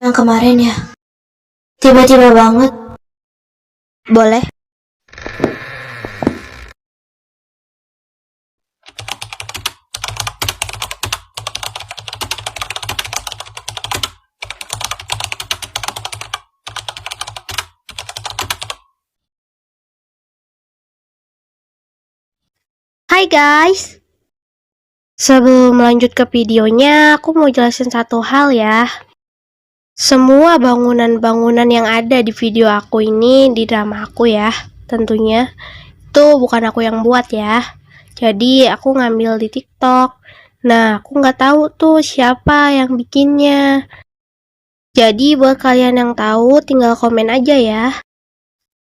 Yang kemarin ya, tiba-tiba banget. Boleh? Hai guys, sebelum lanjut ke videonya, aku mau jelasin satu hal ya. Semua bangunan-bangunan yang ada di video aku ini di drama aku ya, tentunya itu bukan aku yang buat ya. Jadi aku ngambil di TikTok. Nah, aku nggak tahu tuh siapa yang bikinnya. Jadi buat kalian yang tahu, tinggal komen aja ya.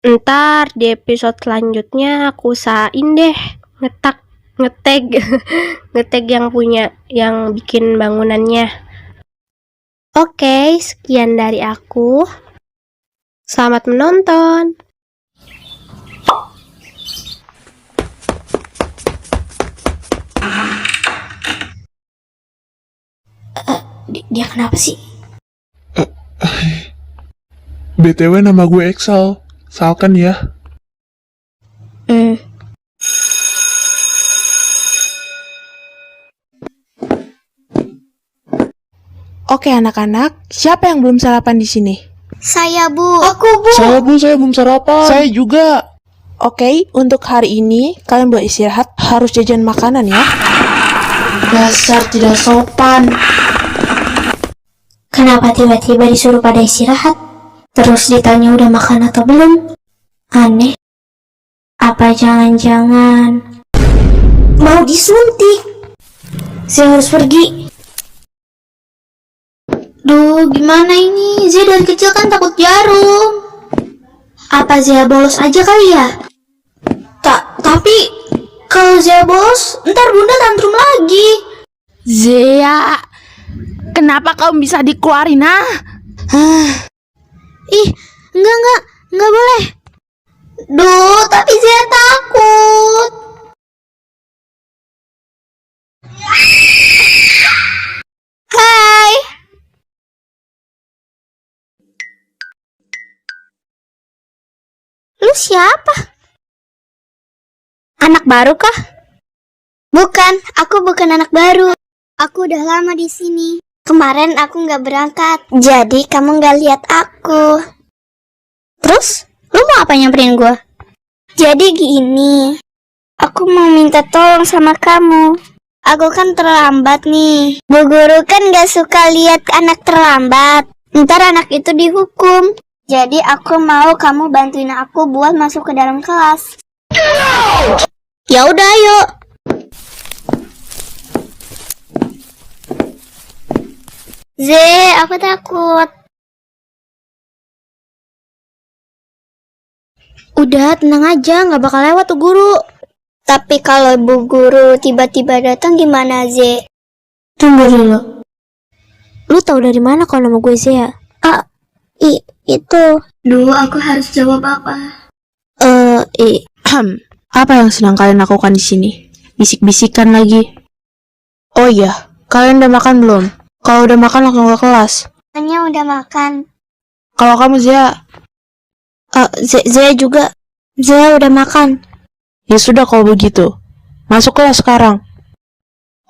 Ntar di episode selanjutnya aku usahain deh ngetag ngetag yang bikin bangunannya. Oke, sekian dari aku. Selamat menonton. Dia kenapa sih? BTW nama gue Exal, salkan ya. Oke anak-anak, siapa yang belum sarapan di sini? Saya Bu. Aku Bu. Saya belum sarapan. Saya juga. Oke, untuk hari ini kalian buat istirahat harus jajan makanan ya. Dasar tidak sopan. Kenapa tiba-tiba disuruh pada istirahat? Terus ditanya udah makan atau belum? Aneh. Apa jangan-jangan mau disuntik? Saya harus pergi. Duh, gimana ini? Zia dari kecil kan takut jarum. Apa Zia bolos aja kali ya? Tapi kalau Zia bolos, ntar bunda tantrum lagi. Zea, kenapa kamu bisa dikeluarin Ih, enggak boleh. Duh, tapi Zia takut. Hai. Lu siapa? Anak baru kah? Bukan, aku bukan anak baru. Aku udah lama di sini. Kemarin aku nggak berangkat, jadi kamu nggak lihat aku. Terus, lu mau apa nyamperin gue? Jadi gini, aku mau minta tolong sama kamu. Aku kan terlambat nih. Bu guru kan nggak suka lihat anak terlambat. Ntar anak itu dihukum. Jadi aku mau kamu bantuin aku buat masuk ke dalam kelas. Ya udah, ayo. Aku takut. Udah, tenang aja, nggak bakal lewat tuh guru. Tapi kalau bu guru tiba-tiba datang gimana, Ze? Tunggu dulu. Lu tahu dari mana kalau nama gue Zea? Itu. Duh, aku harus jawab apa? Apa yang sedang kalian lakukan di sini? Bisik-bisikan lagi. Oh iya, kalian udah makan belum? Kalau udah makan langsung ke kelas. Hanya udah makan. Kalau kamu Zea, Zea juga. Zea udah makan. ya sudah kalau begitu. Masuk kelas sekarang.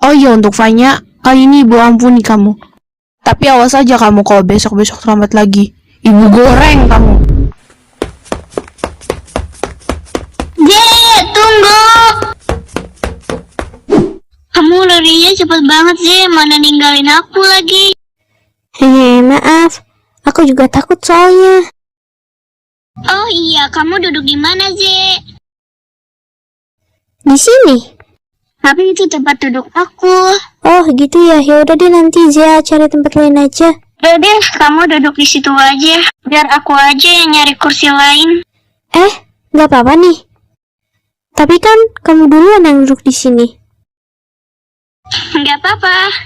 Oh iya, untuk Fanya, kali ini ibu ampuni kamu. Tapi awas aja kamu kalau besok-besok terlambat lagi. Ibu goreng kamu. Tunggu. Kamu larinya cepet banget sih, mana ninggalin aku lagi. Maaf, aku juga takut soalnya. Oh iya, kamu duduk di mana sih? Di sini. Tapi itu tempat duduk aku. Oh gitu ya, ya udah deh nanti Zia cari tempat lain aja. Udah deh, kamu duduk di situ aja. Biar aku aja yang nyari kursi lain. Nggak apa-apa nih. Tapi kan kamu duluan yang duduk di sini. Nggak apa-apa.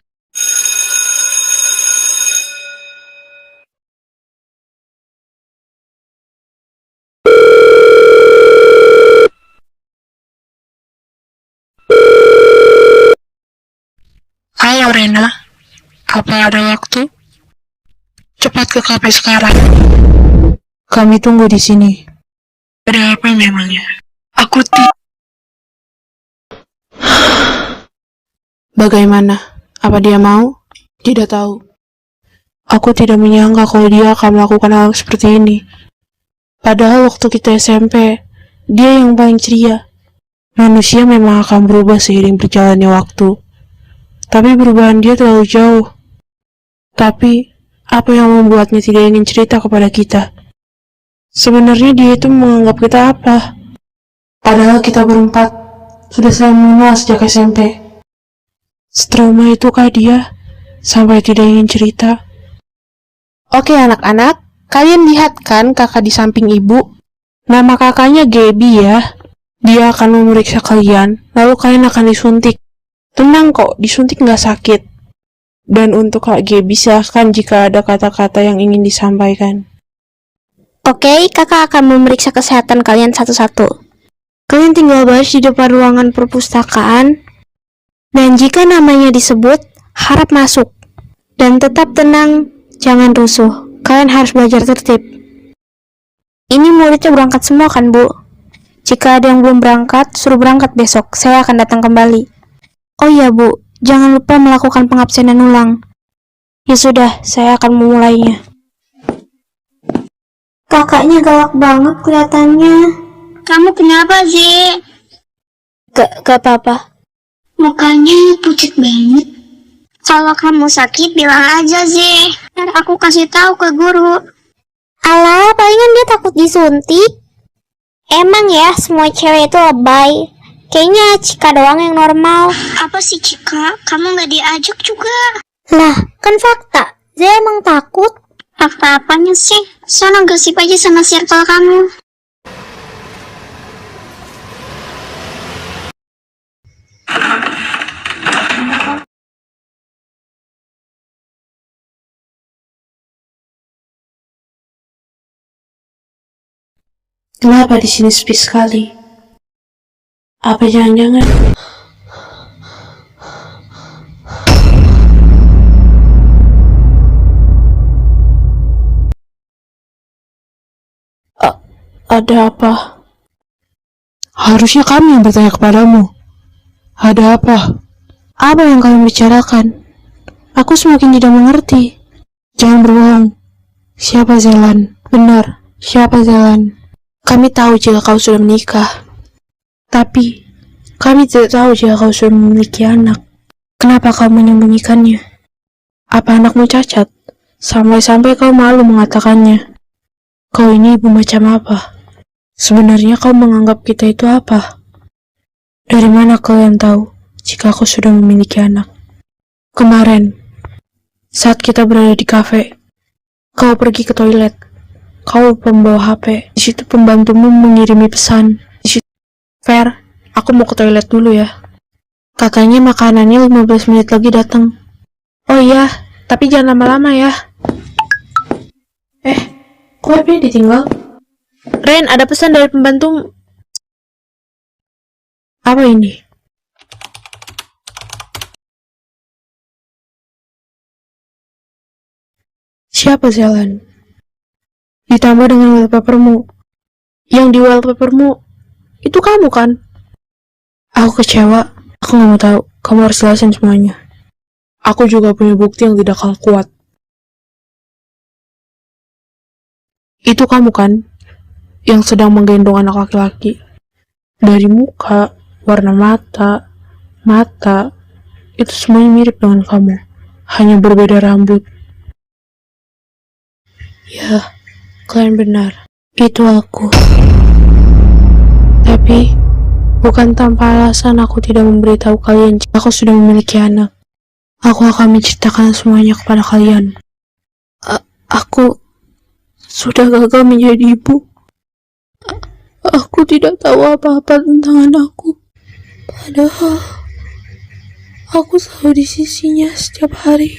Halo Rena, apa ada waktu? Cepat berangkat ke kafe sekarang. Kami tunggu di sini. Ada apa memangnya? Aku Bagaimana? Apa dia mau? Tidak tahu. Aku tidak menyangka kalau dia akan melakukan hal seperti ini. Padahal waktu kita SMP, dia yang paling ceria. Manusia memang akan berubah seiring berjalannya waktu. Tapi perubahan dia terlalu jauh. Tapi, apa yang membuatnya tidak ingin cerita kepada kita? Sebenarnya dia itu menganggap kita apa? Padahal kita berempat sudah saling mengenal sejak SMP. Setrauma itukah dia sampai tidak ingin cerita? Oke anak-anak, kalian lihat kan kakak di samping ibu? Nama kakaknya Gaby ya. Dia akan memeriksa kalian, lalu kalian akan disuntik. Tenang kok, disuntik nggak sakit. Dan untuk Kak Gaby silahkan jika ada kata-kata yang ingin disampaikan. Oke, kakak akan memeriksa kesehatan kalian satu-satu. Kalian tinggal baris di depan ruangan perpustakaan. Dan jika namanya disebut, harap masuk. Dan tetap tenang, jangan rusuh. Kalian harus belajar tertib. Ini muridnya berangkat semua kan, Bu? Jika ada yang belum berangkat, suruh berangkat besok. Saya akan datang kembali. Oh iya, Bu. Jangan lupa melakukan pengabsenan ulang. Ya sudah, saya akan memulainya. Kakaknya galak banget kelihatannya. Kamu kenapa sih? Gak apa-apa. Mukanya pucat banget. Kalau kamu sakit bilang aja sih. Ntar aku kasih tahu ke guru. Alah, palingan dia takut disuntik. Emang ya, semua cewek itu lebay. Kayaknya Cika doang yang normal. Apa sih Cika? Kamu nggak diajak juga. Lah, kan fakta. Zia emang takut. Fakta apanya sih? Sana gosip aja sama circle kamu. Kenapa di sini sepi sekali? Apa jangan-jangan? Ada apa? Harusnya kami yang bertanya kepadamu. Ada apa? Apa yang kalian bicarakan? Aku semakin tidak mengerti. Jangan berbohong. Siapa Zelan? Benar, siapa Zelan? Kami tahu jika kau sudah menikah. Tapi, kami tidak tahu jika kau sudah memiliki anak. Kenapa kau menyembunyikannya? Apa anakmu cacat? Sampai-sampai kau malu mengatakannya. Kau ini ibu macam apa? Sebenarnya kau menganggap kita itu apa? Dari mana kalian tahu jika aku sudah memiliki anak? Kemarin, saat kita berada di kafe, kau pergi ke toilet. Kau membawa HP. Di situ pembantumu mengirimi pesan. Di situ, Fer, aku mau ke toilet dulu ya. Katanya makanannya 15 menit lagi datang. Oh iya, tapi jangan lama-lama ya. Kok HP ditinggal? Ren, ada pesan dari pembantu. Apa ini? Siapa Zelan? Ditambah dengan wallpapermu. Yang di wallpapermu itu kamu kan? Aku kecewa. Aku gak mau tahu. Kamu harus jelasin semuanya. Aku juga punya bukti yang tidak kalah kuat. Itu kamu kan? Yang sedang menggendong anak laki-laki. Dari muka, warna mata, itu semuanya mirip dengan kamu. Hanya berbeda rambut. Ya, kalian benar. Itu aku. Tapi, bukan tanpa alasan aku tidak memberitahu kalian jika aku sudah memiliki anak. Aku akan menceritakan semuanya kepada kalian. Aku sudah gagal menjadi ibu. Aku tidak tahu apa-apa tentang anakku. Padahal aku selalu di sisinya setiap hari.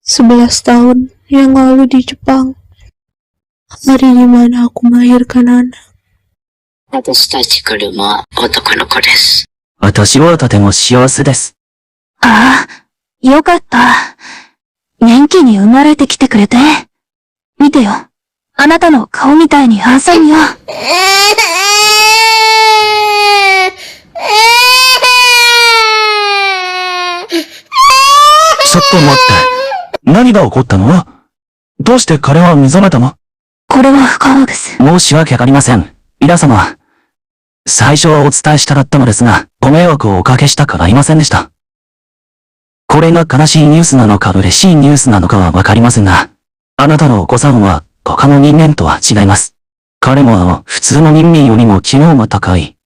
11 tahun yang lalu di Jepang, hari dimana aku melahirkan anak. 私たち車、男の子です。私はとても幸せです。ああ、よかった。元気に生まれてきてくれて。見てよ。あなたの顔みたいにハンサムよ。ちょっと待って。何が起こったの？どうして彼は目覚めたの？これは不可能です。申し訳ありません。皆様。最初はお伝えしたかったのですが、ご迷惑をおかけしたくありませんでした。これが悲しいニュースなのか嬉しいニュースなのかはわかりませんが、あなたのお子さんは他の人間とは違います。彼も普通の人間よりも知能が高い。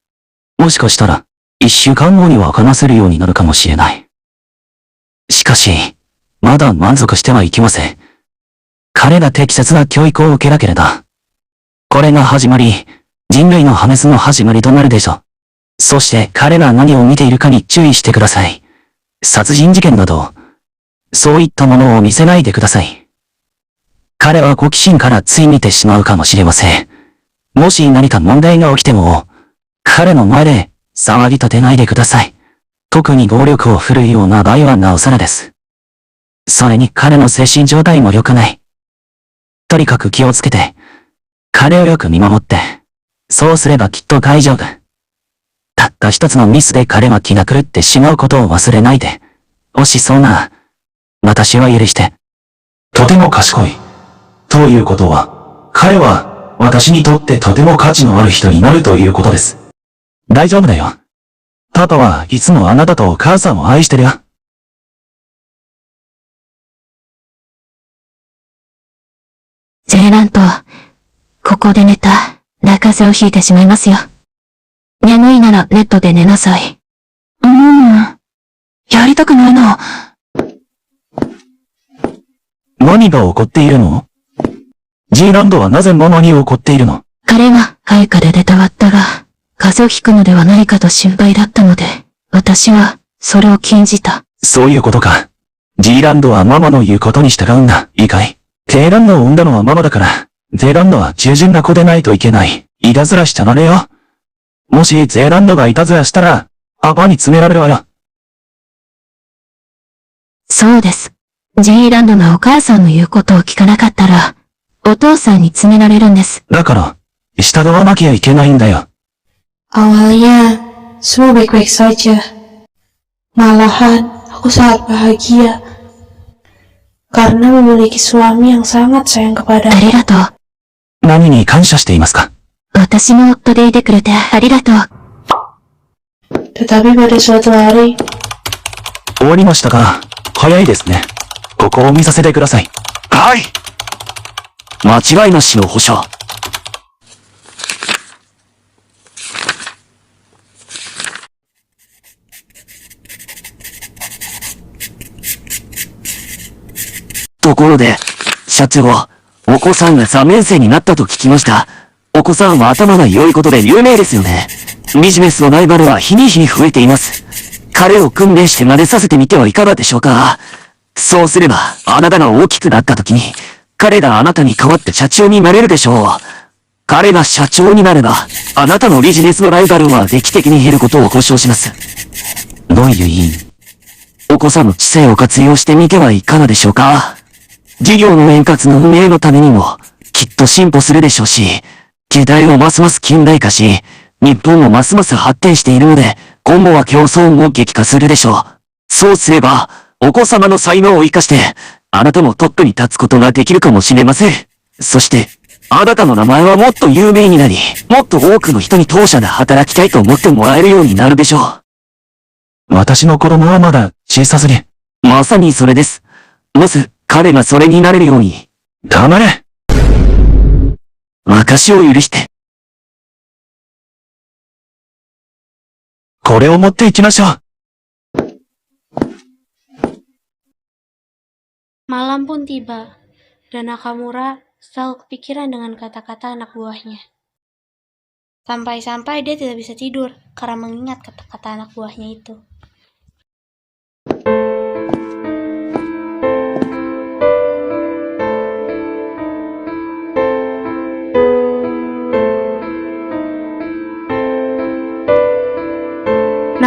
もしかしたら、1週間後には話せるようになるかもしれない。しかし、まだ満足してはいけません。彼が適切な教育を受けなければ、これが始まり、人類の破滅の始まりとなるでしょう。そして彼が何を見ているかに注意してください。殺人事件など、そういったものを見せないでください。彼は好奇心からつい見てしまうかもしれません。もし何か問題が起きても、彼の前で騒ぎ立てないでください。特に暴力を振るうような場合はなおさらです。それに彼の精神状態も良くない。とにかく気をつけて、彼をよく見守って、そうすればきっと大丈夫。たった一つのミスで彼は気が狂ってしまうことを忘れないで。もしそうな、私は許して。とても賢い。ということは、彼は私にとってとても価値のある人になるということです。大丈夫だよ。パパはいつもあなたとお母さんを愛してるよ。ジェラント、ここで寝たら風邪をひいてしまいますよ。眠いならネットで寝なさい。やりたくないな。何が起こっているの？ジーランドはなぜママに起こっているの？彼が配下で出たわったら、風邪をひくのではないかと心配だったので、私はそれを禁じた。そういうことか。ジーランドはママの言うことに従うんだ。いいかい？テーランドを産んだのはママだから、ゼーランドは従順な子でないといけない。いたずらしちゃダメよ。もしゼーランドがいたずらしたら、パパに詰められるわよ。そうです。ジェイランドがお母さんの言うことを聞かなかったら、お父さんに詰められるんです。だから、従わなきゃいけないんだよ。Awalnya, semua baik-baik saja. Malahan, aku sangat bahagia. Karena memiliki suami yang sangat sayang あ kepada りがとう。何に感謝していますか？私の夫でいてくれてありがとう。Tetapi pada suatu hari, 終わりましたか？早いですね。ここを見させてください。はい。間違いなしの保証。ところで、社長、お子さんが3年生になったと聞きました。お子さんは頭が良いことで有名ですよね。ビジネスのライバルは日に日に増えています。彼を訓練して真似させてみてはいかがでしょうか。そうすれば、あなたが大きくなった時に、彼があなたに代わって社長になれるでしょう。彼が社長になれば、あなたのビジネスのライバルは劇的に減ることを保証します。どういう意味？お子さんの知性を活用してみてはいかがでしょうか。事業の円滑な運営のためにも、きっと進歩するでしょうし、時代もますます近代化し、日本もますます発展しているので、今後は競争も激化するでしょう。そうすれば、お子様の才能を生かして、あなたもトップに立つことができるかもしれません。そして、あなたの名前はもっと有名になり、もっと多くの人に当社で働きたいと思ってもらえるようになるでしょう。私の子供はまだ小さすぎ。まさにそれです。まず、彼がそれになれるように。黙れ。私を許して。これを持っていきましょう。Malam pun tiba, dan Nakamura selalu kepikiran dengan kata-kata anak buahnya. Sampai-sampai dia tidak bisa tidur karena mengingat kata-kata anak buahnya itu.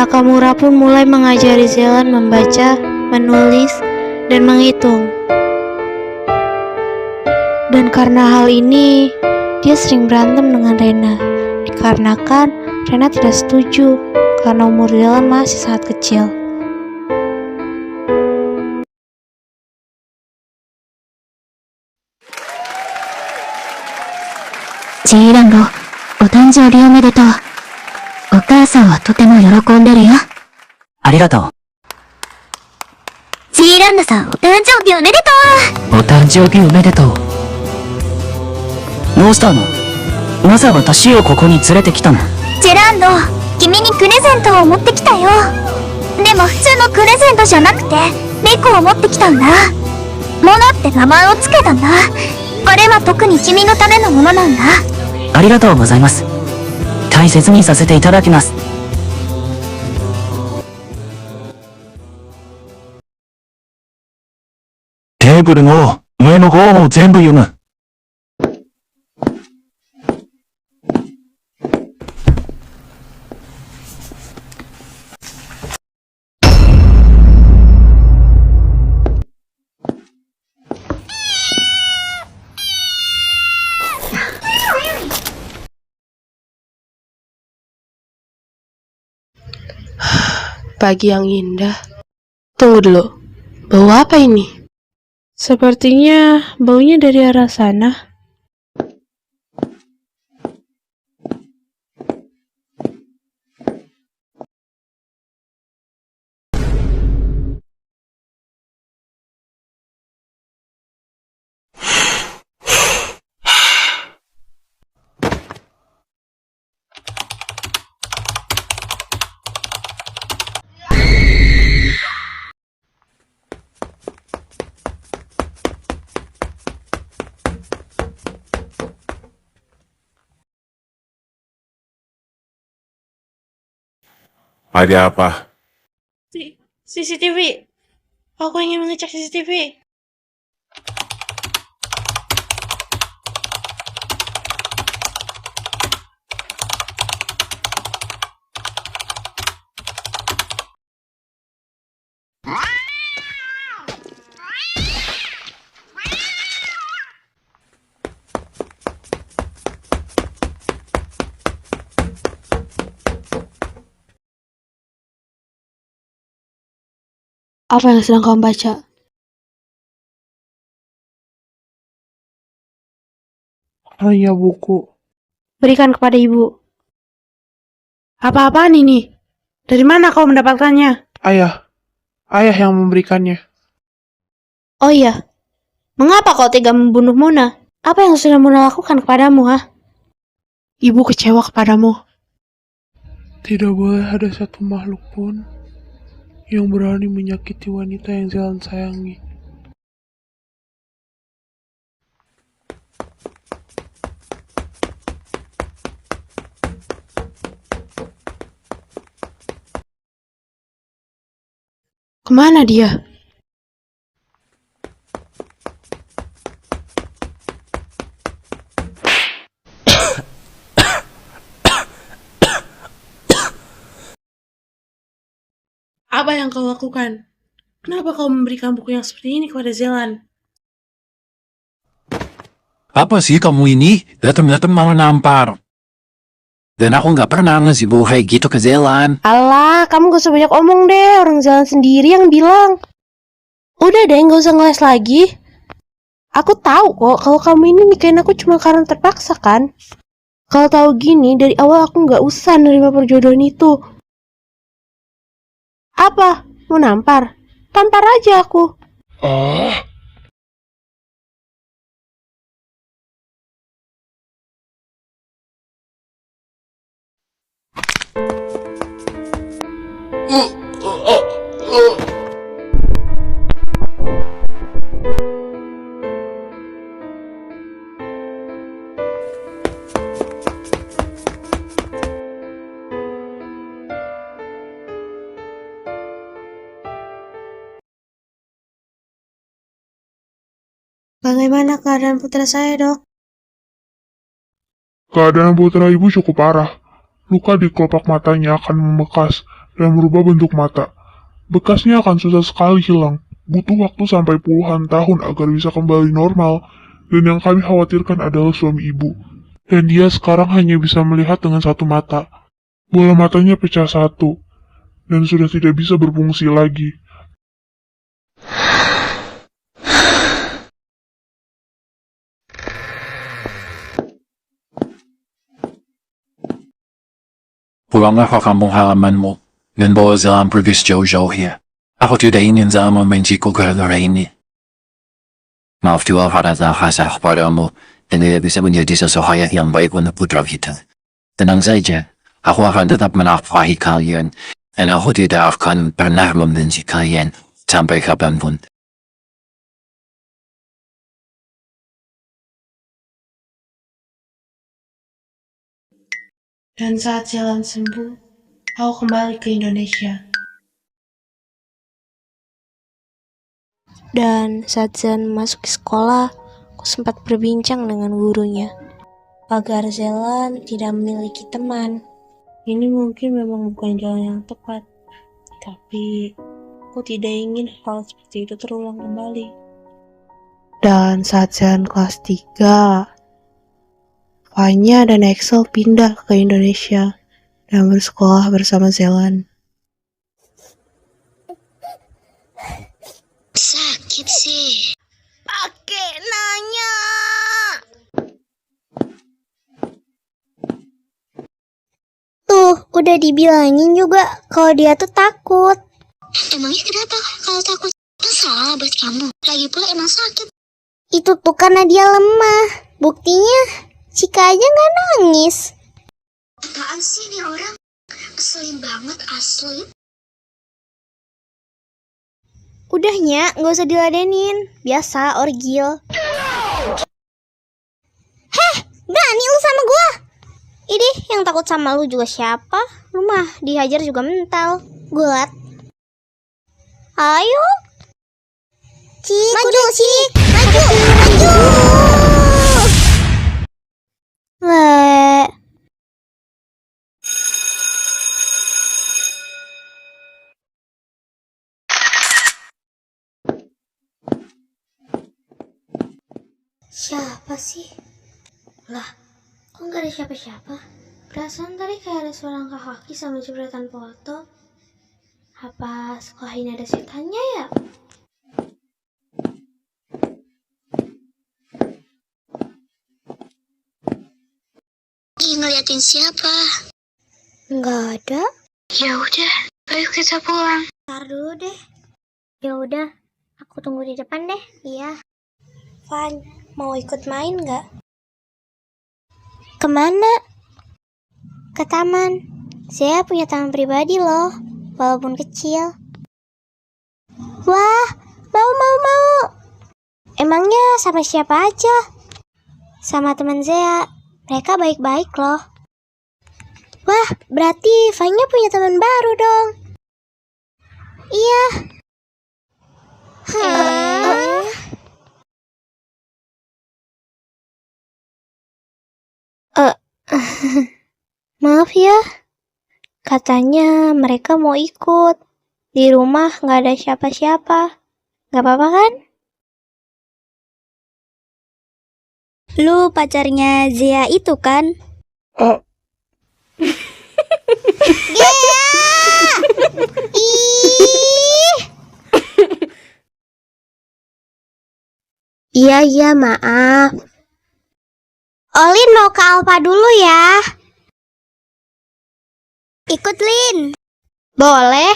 Nakamura pun mulai mengajari Zelan membaca, menulis, dan menghitung. Dan karena hal ini, dia sering berantem dengan Rena, dikarenakan Rena tidak setuju karena umur Zelan masih sangat kecil. Gランド、お誕生日おめでとう。お母さんはとても喜んでるよ。ありがと G ランドさん、お誕生日おめでとう。お誕生日おめでとう。どうしたの？なぜ私をここに連れてきたの？う。ジェランド、君にプレゼントを持ってきたよ。でも普通のプレゼントじゃなくて、猫を持ってきたんだ。モノって名前をつけたんだ。これは特に君のためのものなんだ。ありがとうございます。大切にさせていただきます。テーブルの上の方を全部読む。Pagi yang indah. Tunggu dulu. Bau apa ini? Sepertinya baunya dari arah sana. Ada apa? CCTV. Aku ingin mengecek CCTV. Apa yang sedang kamu baca? Hanya buku. Berikan kepada ibu. Apa-apaan ini? Dari mana kau mendapatkannya? Ayah. Ayah yang memberikannya. Oh iya, mengapa kau tega membunuh Mona? Apa yang sudah Mona lakukan kepadamu, ha? Ibu kecewa kepadamu. Tidak boleh ada satu makhluk pun yang berani menyakiti wanita yang Zelan sayangi. Kemana dia? Apa yang kau lakukan? Kenapa kau memberikan buku yang seperti ini kepada Zelan? Apa sih kamu ini? Datang-datang mau nampar. Dan aku nggak pernah ngasih buku kayak gitu ke Zelan. Alah, kamu gak usah banyak omong deh. Orang Zelan sendiri yang bilang. Udah deh, gak usah ngeles lagi. Aku tahu kok kalau kamu ini nikahin aku cuma karena terpaksa kan. Kalau tahu gini dari awal aku gak usah nerima perjodohan itu. Apa? Mau nampar? Tampar aja aku. Bagaimana keadaan putra saya, Dok? Keadaan putra ibu cukup parah. Luka di kelopak matanya akan membekas dan merubah bentuk mata. Bekasnya akan susah sekali hilang. Butuh waktu sampai puluhan tahun agar bisa kembali normal. Dan yang kami khawatirkan adalah suami ibu. Dan dia sekarang hanya bisa melihat dengan satu mata. Bola matanya pecah satu. Dan sudah tidak bisa berfungsi lagi. Pulanglah ke kampung halamanmu dan bawa jalan pergi jauh-jauh ya. Aku tidak ingin Zala membenciku gara-gara ini. Maaf juga karena telah kasar padamu dan tidak bisa menjadi sesuatu yang baik untuk putra kita. Tenang saja, aku akan tetap menafkahi kalian dan aku tidak akan pernah membenci kalian sampai kapanpun. Dan saat Zelan sembuh, aku kembali ke Indonesia. Dan saat Zelan masuk ke sekolah, aku sempat berbincang dengan gurunya agar Zelan tidak memiliki teman. Ini mungkin memang bukan jalan yang tepat, tapi aku tidak ingin hal seperti itu terulang kembali. Dan saat Zelan kelas 3, Fanya dan Axel pindah ke Indonesia dan bersekolah bersama Zelan. Sakit sih. Pakai nanya. Tuh, udah dibilangin juga kalau dia tuh takut. Emangnya kenapa kalau takut? Masalah buat kamu. Lagi pula emang sakit. Itu tuh karena dia lemah. Buktinya, Cika aja gak nangis. Apaan sih nih orang? Ngeselin banget asli. Udahnya, gak usah diladenin. Biasa, orgil. Heh, berani lu sama gua? Idih, yang takut sama lu juga siapa? Lu mah dihajar juga mental. Gulat. Ayo. Cik, maju, Cik. Maju, maju. Le. Siapa sih? Lah, kok nggak ada siapa-siapa? Perasaan tadi kayak ada suara angka kaki sama jepretan foto. Apa sekolah ini ada setannya ya? Ngeliatin siapa? Nggak ada. Ya udah, ayo kita pulang. Ntar dulu deh. Ya udah, aku tunggu di depan deh. Iya. Van, mau ikut main nggak? Kemana? Ke taman. Saya punya taman pribadi loh, walaupun kecil. Wah, mau. Emangnya sama siapa aja? Sama teman Zea. Mereka baik-baik loh. Wah, berarti Fanya punya teman baru dong. Iya. Maaf ya. Katanya mereka mau ikut. Di rumah nggak ada siapa-siapa. Nggak apa-apa kan? Lu pacarnya Zia itu kan? Gea! Ih! Iya, maaf. Olin mau ke Alfa dulu ya. Ikut, Lin. Boleh.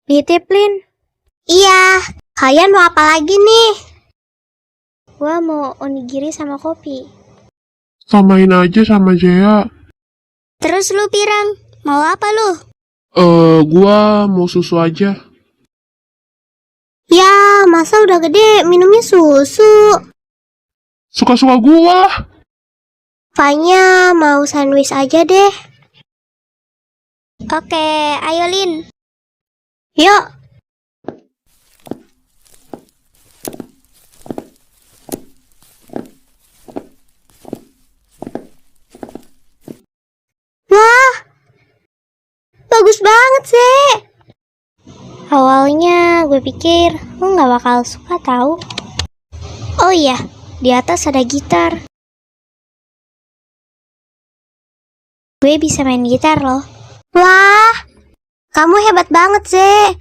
Nitip, Lin. Iya, kalian mau apa lagi nih? Gua mau onigiri sama kopi. Samain aja sama Jaya. Terus lu Pirang, mau apa lu? Gua mau susu aja. Ya, masa udah gede minumnya susu? Suka-suka gua. Fanya mau sandwich aja deh. Oke, ayo Lin. Yuk. Wah, banget, Ze. Awalnya gue pikir lu gak bakal suka tahu. Oh iya, di atas ada gitar. Gue bisa main gitar loh. Wah, kamu hebat banget, Ze.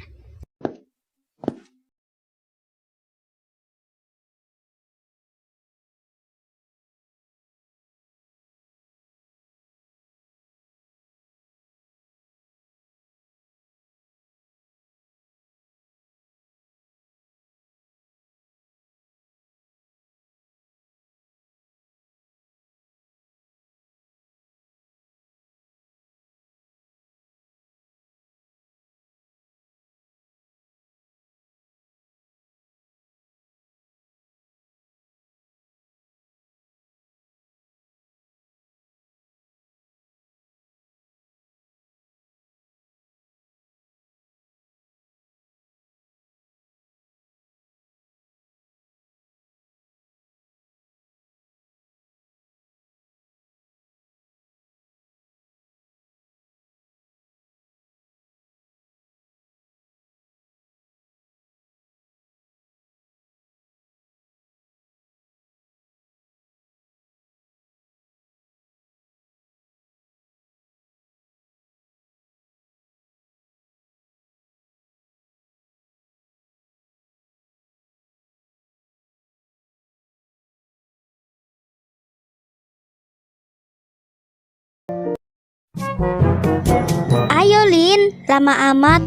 Ayo Lin, lama amat.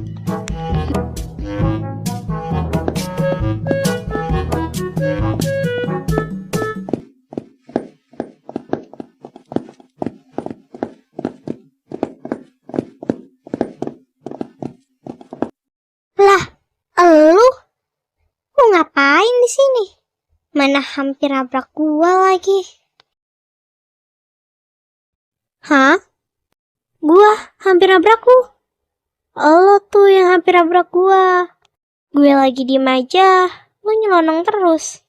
Lah, elu ngapain di sini? Mana hampir nabrak gua lagi. Hah? Gua hampir nabrak lu. Lo tuh yang hampir nabrak gua. Gue lagi diem aja, lu nyelonong terus.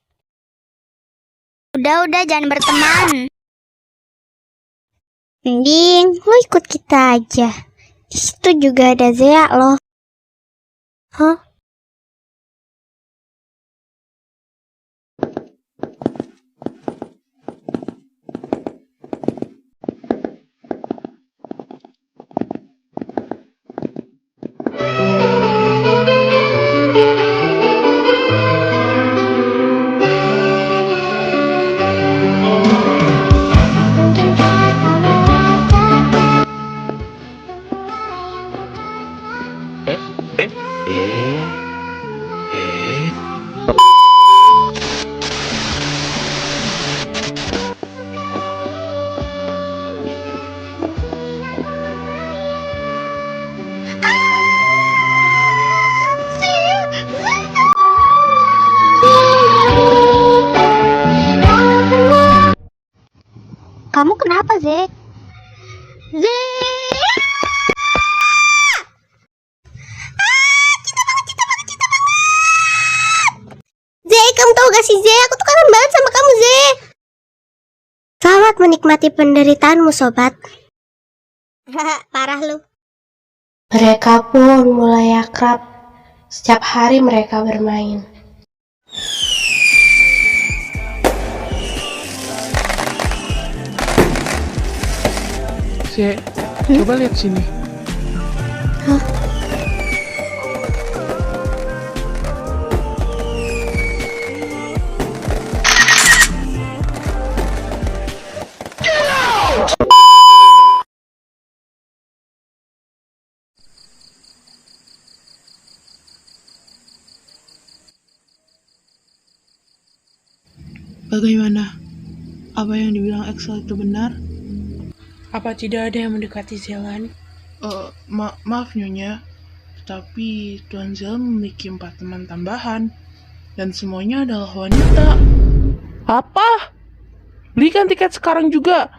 Udah, jangan berteman. Mending lu ikut kita aja. Di situ juga ada Zea loh. Hah? Kamu kenapa, Zek? Zek! Cinta banget! Zek, kamu tahu gak sih, Zek? Aku tuh kangen banget sama kamu, Zek. Selamat menikmati penderitaanmu, sobat. Parah lu. Mereka pun mulai akrab. Setiap hari mereka bermain. Zek, coba lihat sini. Hah? Bagaimana? Apa yang dibilang Excel itu benar? Apa tidak ada yang mendekati Zelan? Maaf Nyonya, tetapi Tuan Zelan memiliki 4 teman tambahan, dan semuanya adalah wanita. Apa? Belikan tiket sekarang juga.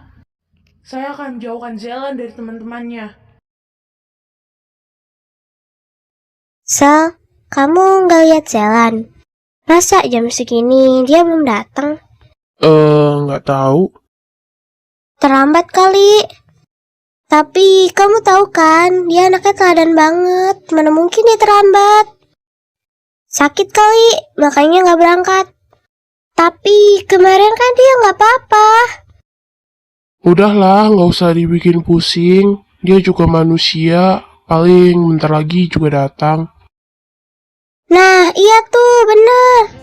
Saya akan jauhkan Zelan dari teman-temannya. Sel, kamu nggak lihat Zelan? Masa jam segini dia belum datang? Nggak tahu. Terlambat kali. Tapi kamu tahu kan, dia anaknya teladan banget. Mana mungkin dia terlambat. Sakit kali, makanya nggak berangkat. Tapi kemarin kan dia nggak apa-apa. Udahlah, nggak usah dibikin pusing. Dia juga manusia, paling bentar lagi juga datang. Nah, iya tuh, bener.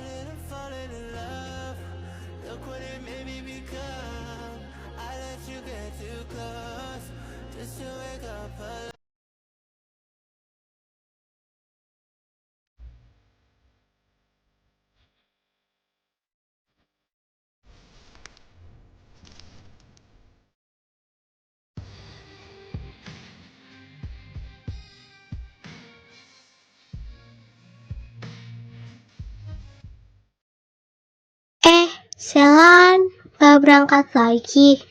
Selan gak berangkat lagi.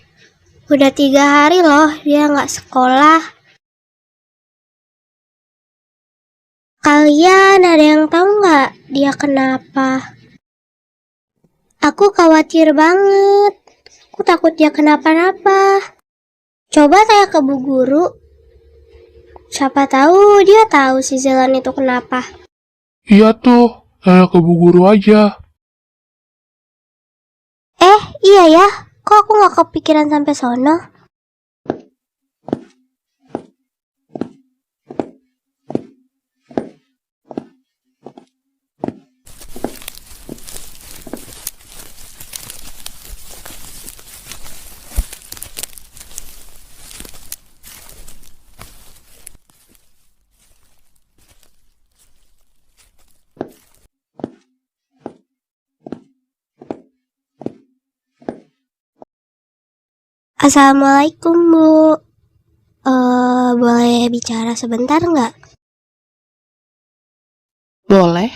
Udah 3 hari loh dia gak sekolah. Kalian ada yang tahu gak dia kenapa? Aku khawatir banget. Aku takut dia kenapa-napa. Coba tanya ke bu guru. Siapa tahu dia tahu si Zelan itu kenapa. Iya tuh, tanya ke bu guru aja. Iya ya, kok aku gak kepikiran sampai sono? Assalamualaikum Bu. Boleh bicara sebentar nggak? Boleh.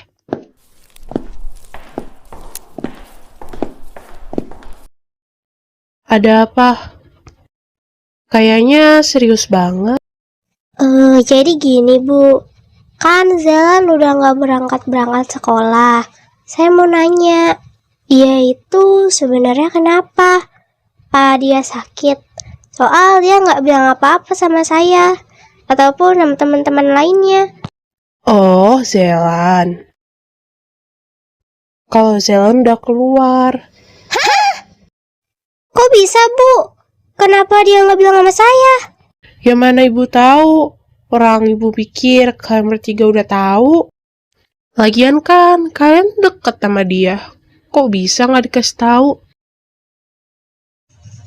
Ada apa? Kayaknya serius banget. Jadi gini Bu, kan Zelan udah nggak berangkat sekolah. Saya mau nanya, dia itu sebenarnya kenapa? Apa dia sakit? Soal dia nggak bilang apa-apa sama saya ataupun sama teman-teman lainnya. Oh, Zelan. Kalau Zelan udah keluar. Kok bisa Bu? Kenapa dia nggak bilang sama saya? Ya mana ibu tahu? Orang ibu pikir kalian bertiga udah tahu. Lagian kan kalian deket sama dia. Kok bisa nggak dikasih tahu?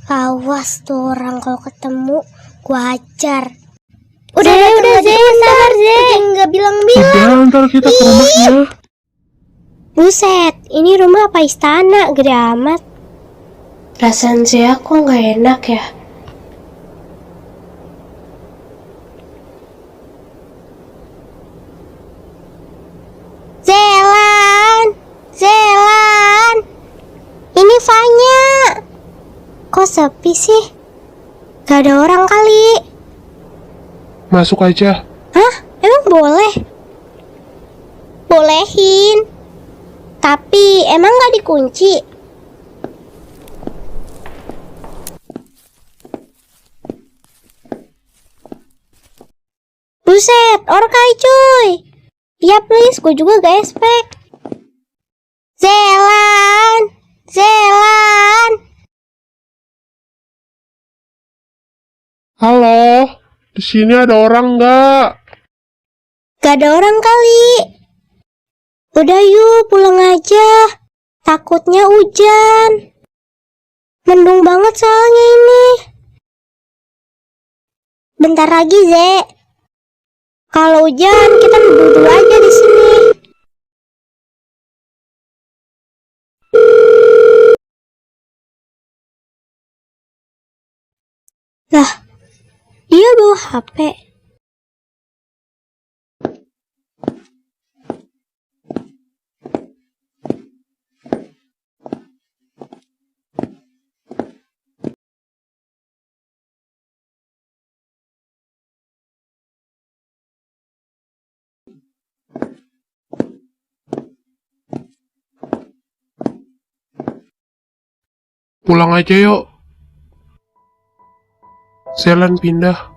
Awas tuh orang kalau ketemu, gua ajar. Udah Zee, sabar Zee. Nggak bilang-bilang. Udah, ntar kita ke rumahnya. Buset, ini rumah apa istana? Gede amat. Perasaan Zee aku nggak enak ya. Zelan. Ini Fanya. Kok sepi sih? Gak ada orang kali. Masuk aja. Hah? Emang boleh? Bolehin. Tapi emang gak dikunci? Buset, orkai cuy. Ya please, gue juga gak expect. Zelan. Halo, di sini ada orang nggak? Gak ada orang kali. Udah yuk pulang aja. Takutnya hujan. Mendung banget soalnya ini. Bentar lagi, Ze. Kalau hujan kita duduk aja di sini. Lah, dia bawa HP. Pulang aja yuk. Zelan pindah.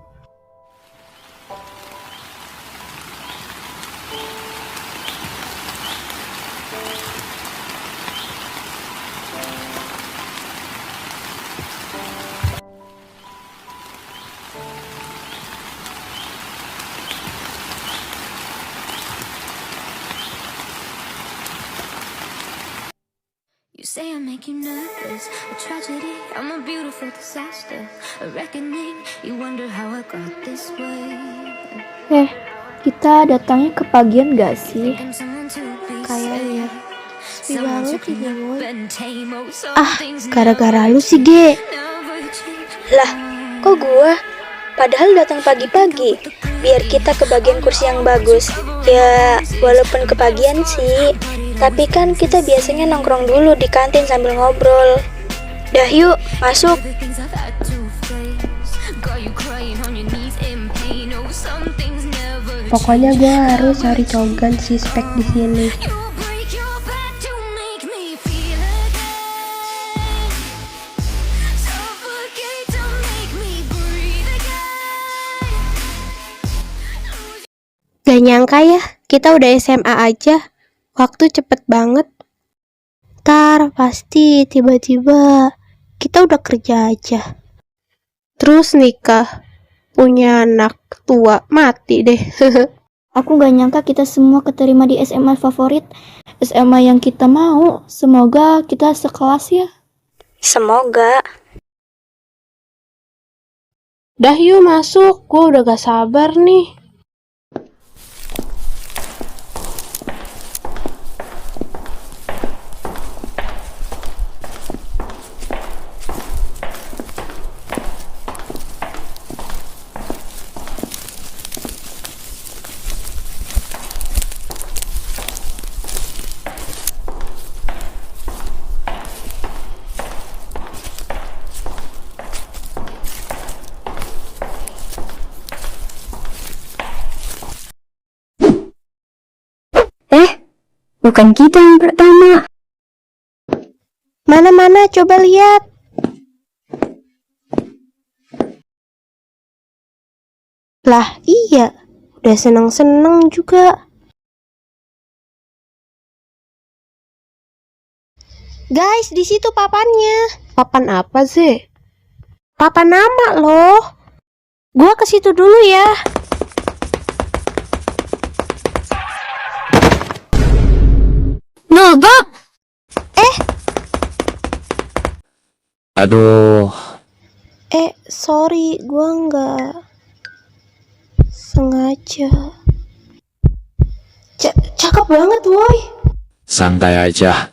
You say I make you nervous, a tragedy, I'm a beautiful disaster, a reckoning, you wonder how I got this way. Kita datangnya ke pagian gak sih? I'm someone to be Kayaknya. Sepi banget ini, Boy. Gara-gara lu sih, Ge. Lah, kok gua? Padahal datang pagi-pagi, biar kita ke bagian kursi yang bagus. Ya, walaupun kepagian sih, tapi kan kita biasanya nongkrong dulu di kantin sambil ngobrol. Dah yuk, masuk. Pokoknya gue harus cari cogan si spek di sini. Gak nyangka ya, kita udah SMA aja. Waktu cepet banget. Ntar pasti tiba-tiba kita udah kerja aja. Terus nikah. Punya anak tua, mati deh. Aku gak nyangka kita semua keterima di SMA favorit, SMA yang kita mau. Semoga kita sekelas ya. Semoga. Dah yuk masuk, gue udah gak sabar nih. Bukan kita yang pertama. Mana-mana, coba lihat. Lah iya, udah seneng-seneng juga. Guys, di situ papannya. Papan apa sih? Papan nama loh. Gua ke situ dulu ya. Bob! Aduh, Sorry, gua nggak sengaja. Cakep banget, woi. santai aja.